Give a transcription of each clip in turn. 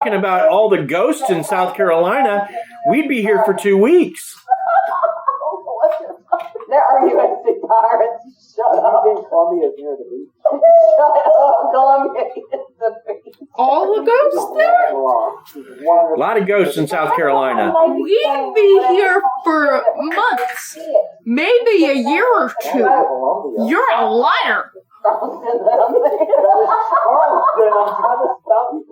talking about all the ghosts in South Carolina, we'd be here for 2 weeks. There are USC pirates. Shut up. You think Columbia is near the beach? Shut up. Columbia is the beach. All the ghosts there? A lot of ghosts in South Carolina. We'd be here for months. Maybe a year or two. You're a liar. Charleston, I'm trying to stop you.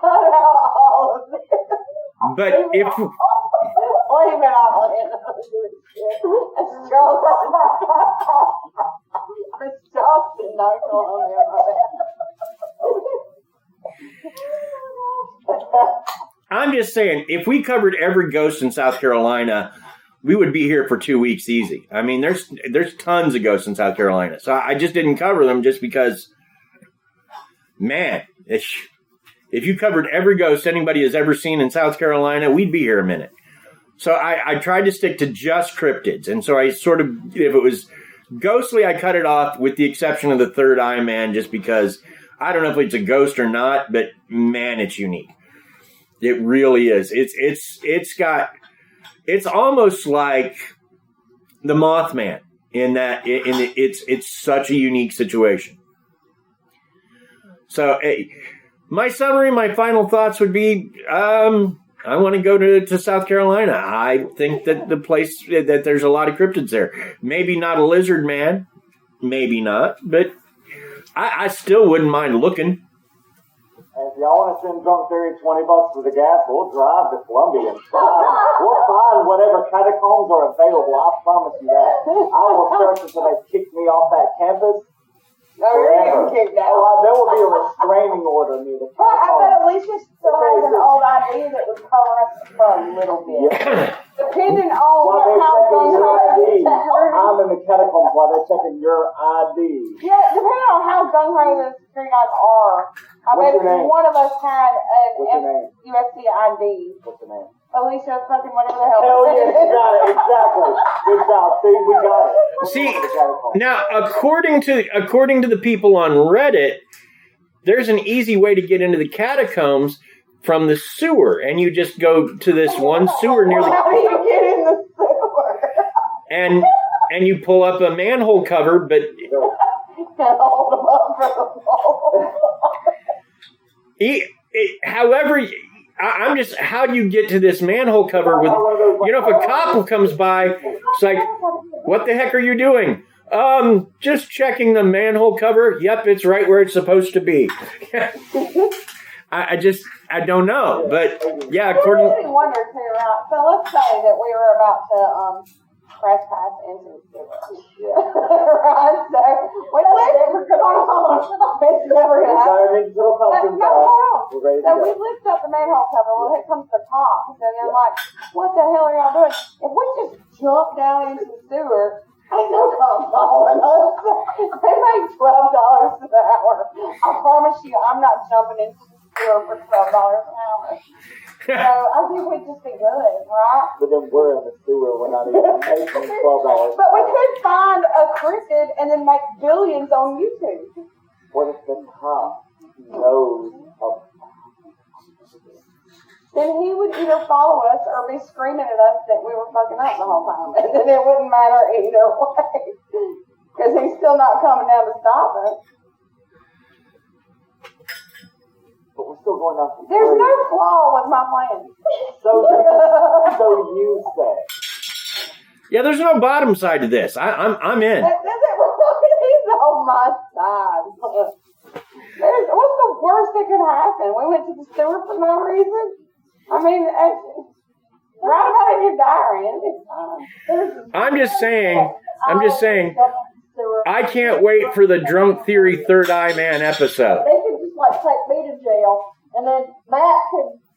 Cut out all of this. But if... Leave it all in. It's Charleston, not Columbia. I'm just saying, if we covered every ghost in South Carolina, we would be here for 2 weeks easy. I mean, there's tons of ghosts in South Carolina. So I just didn't cover them just because, man, if you covered every ghost anybody has ever seen in South Carolina, we'd be here a minute. So I tried to stick to just cryptids. And so I sort of, if it was ghostly, I cut it off with the exception of the third eye man, just because I don't know if it's a ghost or not, but man, it's unique. It really is. It's almost like the Mothman in that it's such a unique situation. So my summary, my final thoughts would be, I want to go to South Carolina. I think that the place, that there's a lot of cryptids there. Maybe not a lizard man. Maybe not. But I still wouldn't mind looking. And if y'all want to send Drunk Theory $20 for the gas, we'll drive to Columbia and we'll find whatever catacombs are available. I promise you that. I will search until they kick me off that campus. No, you're getting kicked out. There will be a restraining order near the I bet Alicia still has an old ID that would cover us for a little bit. Depending on how gung-ho I'm in the catacombs while they're checking your ID. Yeah, depending on how gung-ho the security guys are. I bet if one of us had an USC ID. What's your name? Alicia fucking whatever the hell. Hell yeah, you got it. Exactly. Good job. See, we got it. See, now, according to the people on Reddit, there's an easy way to get into the catacombs from the sewer, and you just go to this one sewer near the... How do you get in the sewer? And you pull up a manhole cover, but... Hold them up for the however... I'm just, how do you get to this manhole cover with, if a cop comes by, it's like, what the heck are you doing? Just checking the manhole cover. Yep, it's right where it's supposed to be. I don't know. But, yeah, according... I really wonder, too, right? So let's say that we were about to trespass into the sewer. Right? So, we lived... Hold on. It's never going to happen. Hold on. So we lift up the manhole cover. Well, here comes the cops. And they're like, what the hell are y'all doing? If we just jump down into the sewer... Ain't no cops following us. They make $12 an hour. I promise you, I'm not jumping into the sewer for $12 an hour. So I think we'd just be good, right? But then we're in the sewer. We're not even making $12. But we could find a cryptid and then make billions on YouTube. What if the cop knows of... Then he would either follow us or be screaming at us that we were fucking up the whole time. And then it wouldn't matter either way. Because he's still not coming down to stop us. But we're still going down to... There's no flaw with my plan. So you say. Yeah, there's no bottom side to this. I'm in. Does it really? He's on my side. What's the worst that could happen? We went to the sewer for no reason? I mean, write about it in your diary. I'm just saying, I can't wait for the Drunk Theory Third Eye Man episode. They could just take me to jail, and then Matt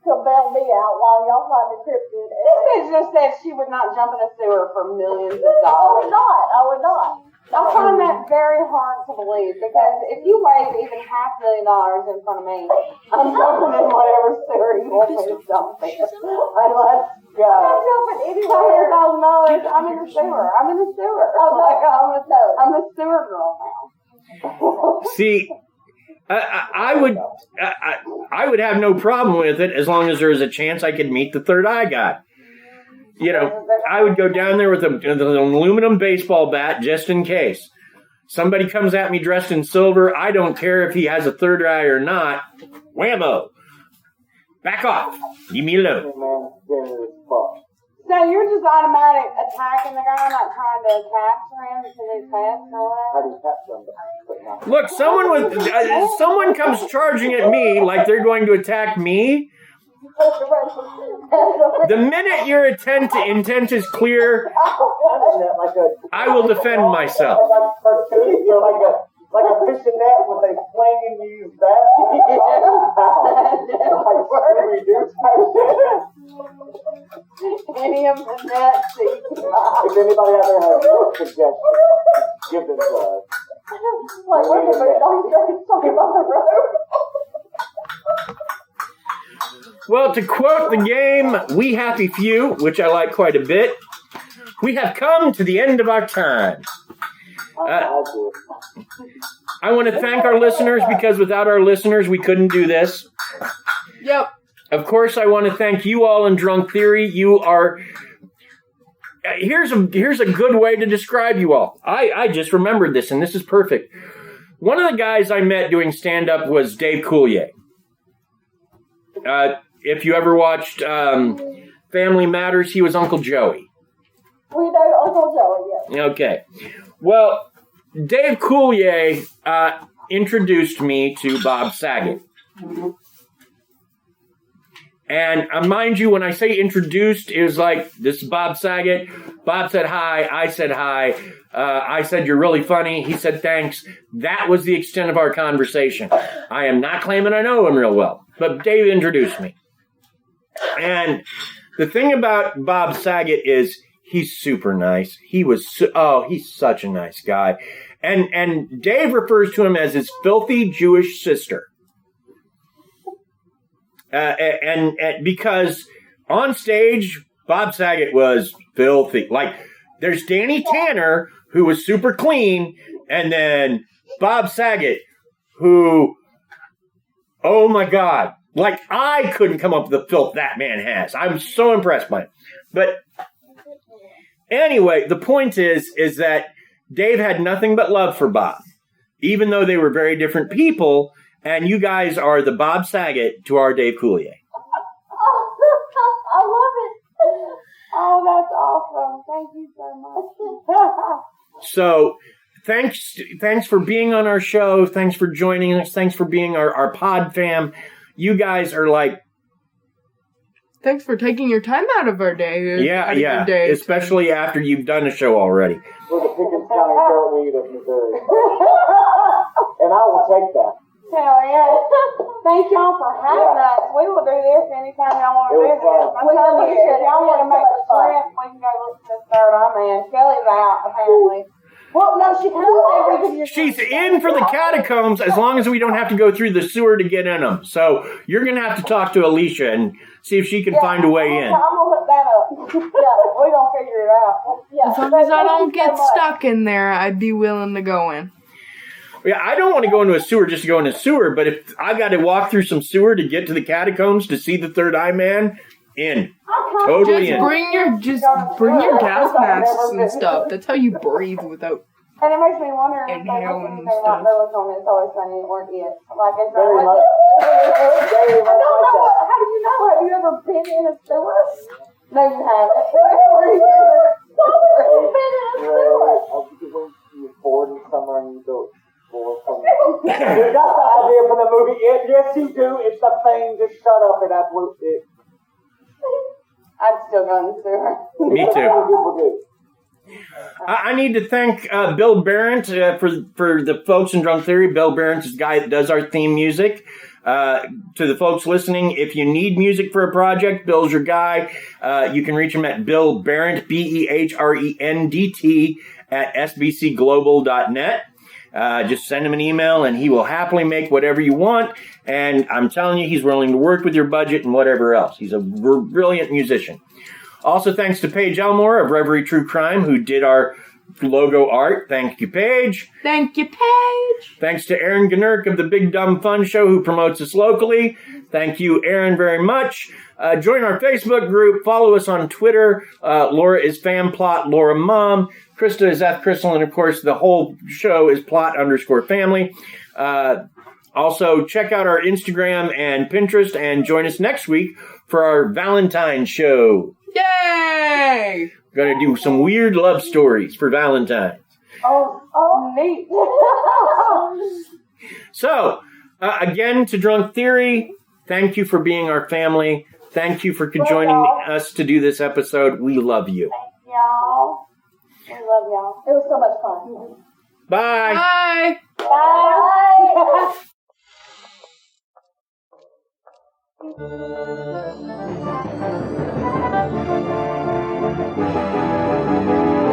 could bail me out while y'all find the cryptid. This bitch just said she would not jump in a sewer for millions of dollars. I would not. I find that very hard to believe, because if you wave even $500,000 in front of me, I'm jumping in whatever sewer you want me to jump in. Let's go. I'm jumping anywhere. $500,000. I'm in the sewer. I'm the sewer girl now. See, I would have no problem with it as long as there was a chance I could meet the third eye guy. You know, I would go down there with an aluminum baseball bat just in case. Somebody comes at me dressed in silver. I don't care if he has a third eye or not. Whammo. Back off. Leave me alone. So you're just automatic attacking the guy, not trying to capture him because he's fast or whatever? Look, someone comes charging at me like they're going to attack me. The minute your intent is clear, I will defend myself. Like a fishing net when they fling and use that. Any of the nets. If anybody out there has a suggestion, give them to us. Like, wait a minute, don't you talking about the road? Well, to quote the game, We Happy Few, which I like quite a bit, we have come to the end of our time. I want to thank our listeners because without our listeners, we couldn't do this. Yep. Of course, I want to thank you all in Drunk Theory. You are... Here's a good way to describe you all. I just remembered this, and this is perfect. One of the guys I met doing stand-up was Dave Coulier. If you ever watched Family Matters, he was Uncle Joey. We know Uncle Joey, yes. Okay. Well, Dave Coulier introduced me to Bob Saget. And mind you, when I say introduced, it was like, this is Bob Saget. Bob said hi. I said hi. I said, you're really funny. He said, thanks. That was the extent of our conversation. I am not claiming I know him real well, but Dave introduced me. And the thing about Bob Saget is he's super nice. He's such a nice guy. And Dave refers to him as his filthy Jewish sister. And because on stage, Bob Saget was filthy. Like, there's Danny Tanner, who was super clean, and then Bob Saget, who, oh my God, like, I couldn't come up with the filth that man has. I'm so impressed by it. But anyway, the point is that Dave had nothing but love for Bob, even though they were very different people. And you guys are the Bob Saget to our Dave Coulier. I love it. Oh, that's awesome. Thank you so much. So thanks for being on our show. Thanks for joining us. Thanks for being our pod fam. You guys are like... Thanks for taking your time out of our day. Yeah. Especially after you've done a show already. We're the Pickens County Dirtweed of Missouri. And I will take that. Hell yeah. Thank y'all for having us. We will do this anytime y'all want to do this. Y'all want to make a trip, we can go listen to this third eye man. Kelly's out, apparently. Well, no, she kind of She's in for the catacombs as long as we don't have to go through the sewer to get in them. So you're going to have to talk to Alicia and see if she can find a way in. I'm going to look that up. Yeah, we're going to figure it out. Yeah. As long as I don't get stuck in there, I'd be willing to go in. Yeah, I don't want to go into a sewer just to go in a sewer, but if I got to walk through some sewer to get to the catacombs to see the third eye man, in. Totally in. Bring your gas masks and stuff. That's how you breathe without and it makes me wonder if inhaling and like stuff. It's always sunny weren't it? Like it's Very not much. I don't know. How do you know? Have you ever been in a sewer? No, you haven't. Why would you been in a sewer? You're bored in summer and you do it. You got the idea for the movie. Yes, you do. It's the thing. Just shut up and that's what it is. I'm still going to sewer. Me too. I need to thank Bill Barrett for the folks in Drunk Theory. Bill Barrett is the guy that does our theme music. To the folks listening, if you need music for a project, Bill's your guy. You can reach him at Bill Barrett, BEHRENDT at sbcglobal.net. Just send him an email and he will happily make whatever you want. And I'm telling you, he's willing to work with your budget and whatever else. He's a brilliant musician. Also, thanks to Paige Elmore of Reverie True Crime, who did our logo art. Thank you, Paige. Thank you, Paige. Thanks to Aaron Gnerk of the Big Dumb Fun Show who promotes us locally. Thank you, Aaron, very much. Join our Facebook group. Follow us on Twitter. Laura is FamPlot, Laura Mom. Krysta is F Crystal, and of course the whole show is plot_family. Also, check out our Instagram and Pinterest, and join us next week for our Valentine's show. Yay! We're going to do some weird love stories for Valentine's. Oh, neat. So, again, to Drunk Theory, thank you for being our family. Thank you for joining us to do this episode. We love you. Thank y'all. We love y'all. It was so much fun. Bye. Bye. Bye.